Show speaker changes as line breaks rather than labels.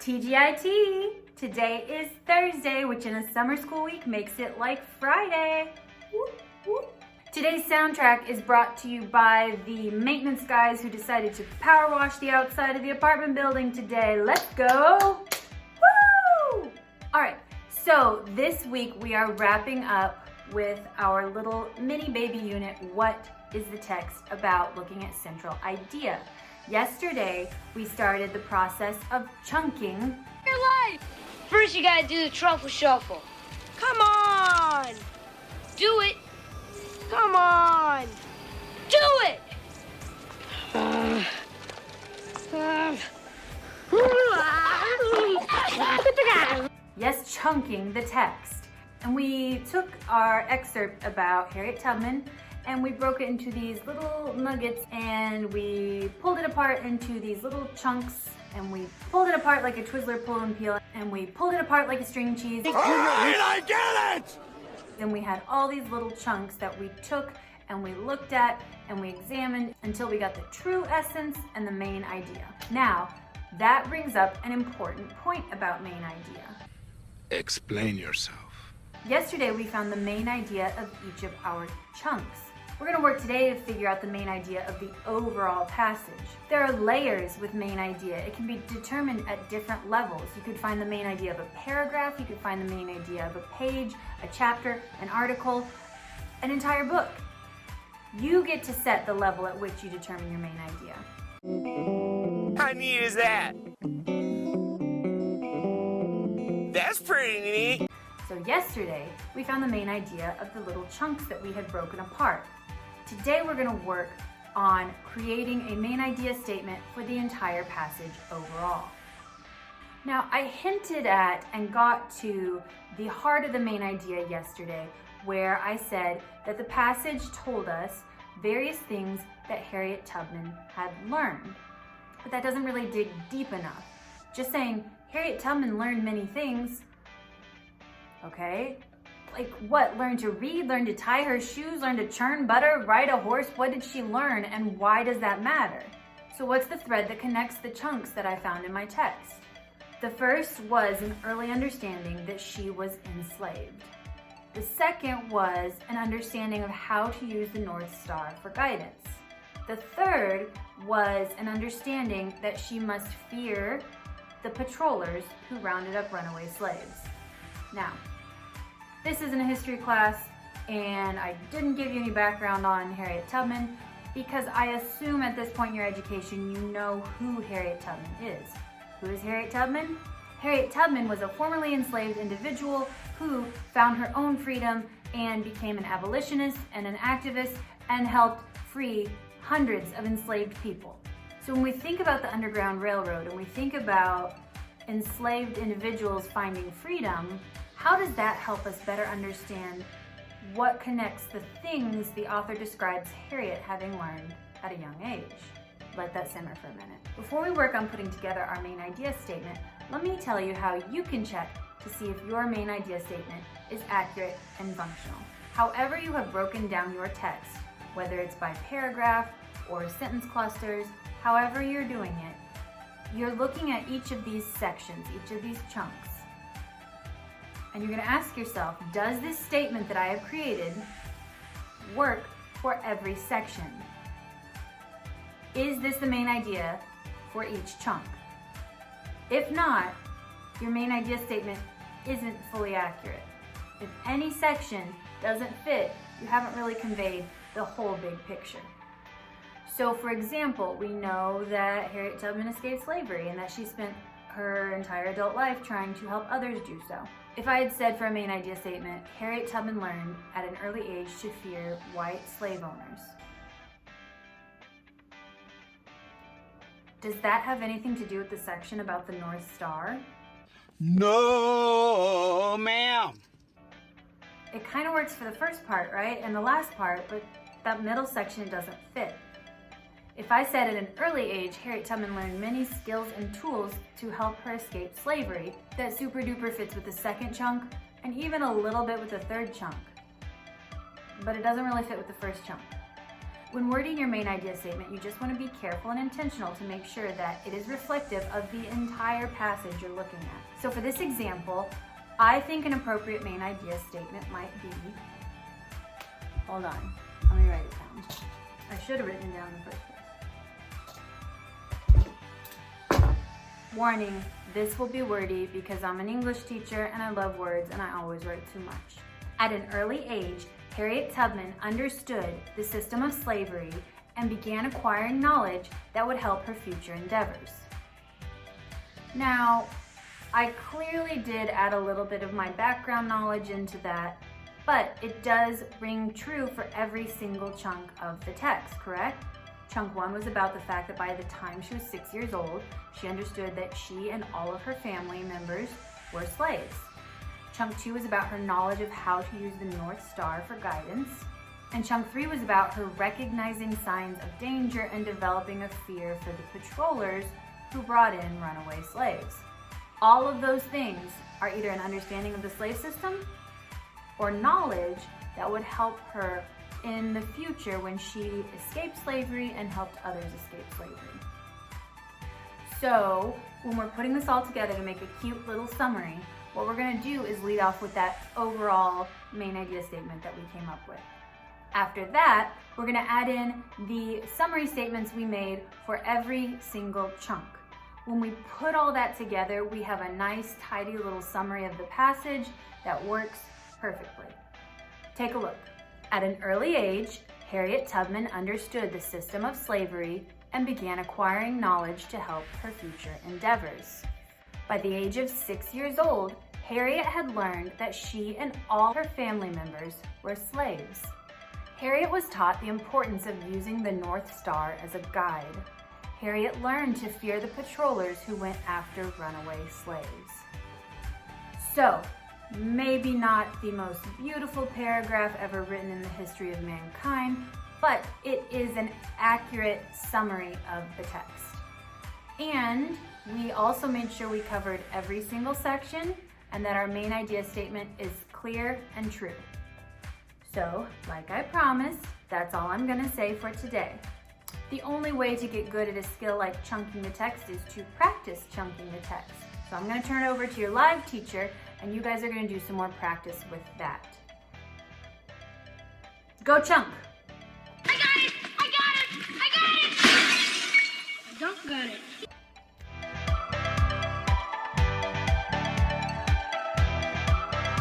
TGIT! Today is Thursday, which in a summer school week makes it like Friday. Whoop, whoop. Today's soundtrack is brought to you by the maintenance guys who decided to power wash the outside of the apartment building today. Let's go! Woo! Alright, so this week we are wrapping up with our little mini baby unit, What is the Text About? Looking at central idea. Yesterday, we started the process of chunking
your life. First, you gotta do the truffle shuffle. Come on! Do it! Come on! Do it!
Yes, chunking the text. And we took our excerpt about Harriet Tubman and we broke it into these little nuggets and we pulled it apart into these little chunks and we pulled it apart like a Twizzler pull and peel and we pulled it apart like a string cheese.
Alright, I get it!
Then we had all these little chunks that we took and we looked at and we examined until we got the true essence and the main idea. Now, that brings up an important point about main idea.
Explain yourself.
Yesterday we found the main idea of each of our chunks. We're going to work today to figure out the main idea of the overall passage. There are layers with main idea. It can be determined at different levels. You could find the main idea of a paragraph, you could find the main idea of a page, a chapter, an article, an entire book. You get to set the level at which you determine your main idea.
How neat is that? That's pretty neat.
So yesterday, we found the main idea of the little chunks that we had broken apart. Today we're going to work on creating a main idea statement for the entire passage overall. Now, I hinted at and got to the heart of the main idea yesterday, where I said that the passage told us various things that Harriet Tubman had learned. But that doesn't really dig deep enough. Just saying, Harriet Tubman learned many things. Okay, like what? Learn to read, learn to tie her shoes, learn to churn butter, ride a horse. What did she learn and why does that matter? So what's the thread that connects the chunks that I found in my text? The first was an early understanding that she was enslaved. The second was an understanding of how to use the North Star for guidance. The third was an understanding that she must fear the patrollers who rounded up runaway slaves. Now, this isn't a history class, and I didn't give you any background on Harriet Tubman because I assume at this point in your education you know who Harriet Tubman is. Who is Harriet Tubman? Harriet Tubman was a formerly enslaved individual who found her own freedom and became an abolitionist and an activist and helped free hundreds of enslaved people. So when we think about the Underground Railroad and we think about enslaved individuals finding freedom, how does that help us better understand what connects the things the author describes Harriet having learned at a young age? Let that simmer for a minute. Before we work on putting together our main idea statement, let me tell you how you can check to see if your main idea statement is accurate and functional. However you have broken down your text, whether it's by paragraph or sentence clusters, however you're doing it, you're looking at each of these sections, each of these chunks. And you're going to ask yourself, does this statement that I have created work for every section? Is this the main idea for each chunk? If not, your main idea statement isn't fully accurate. If any section doesn't fit, you haven't really conveyed the whole big picture. So for example, we know that Harriet Tubman escaped slavery and that she spent her entire adult life trying to help others do so. If I had said for a main idea statement, Harriet Tubman learned at an early age to fear white slave owners. Does that have anything to do with the section about the North Star?
No, ma'am.
It kind of works for the first part, right? And the last part, but that middle section doesn't fit. If I said at an early age, Harriet Tubman learned many skills and tools to help her escape slavery, that super duper fits with the second chunk and even a little bit with the third chunk. But it doesn't really fit with the first chunk. When wording your main idea statement, you just want to be careful and intentional to make sure that it is reflective of the entire passage you're looking at. So for this example, I think an appropriate main idea statement might be, hold on, let me write it down. I should have written it down in the first place. Warning, this will be wordy because I'm an English teacher and I love words and I always write too much. At an early age, Harriet Tubman understood the system of slavery and began acquiring knowledge that would help her future endeavors. Now, I clearly did add a little bit of my background knowledge into that, but it does ring true for every single chunk of the text, correct? Chunk 1 was about the fact that by the time she was 6 years old, she understood that she and all of her family members were slaves. Chunk 2 was about her knowledge of how to use the North Star for guidance. And Chunk 3 was about her recognizing signs of danger and developing a fear for the patrollers who brought in runaway slaves. All of those things are either an understanding of the slave system or knowledge that would help her in the future when she escaped slavery and helped others escape slavery. So when we're putting this all together to make a cute little summary, what we're going to do is lead off with that overall main idea statement that we came up with. After that, we're going to add in the summary statements we made for every single chunk. When we put all that together, we have a nice, tidy little summary of the passage that works perfectly. Take a look. At an early age, Harriet Tubman understood the system of slavery and began acquiring knowledge to help her future endeavors. By the age of 6 years old, Harriet had learned that she and all her family members were slaves. Harriet was taught the importance of using the North Star as a guide. Harriet learned to fear the patrollers who went after runaway slaves. So, maybe not the most beautiful paragraph ever written in the history of mankind, but it is an accurate summary of the text. And we also made sure we covered every single section and that our main idea statement is clear and true. So, like I promised, that's all I'm going to say for today. The only way to get good at a skill like chunking the text is to practice chunking the text. So I'm going to turn it over to your live teacher, and you guys are going to do some more practice with that. Go chunk!
I got it! I got it! I got it! I don't got it.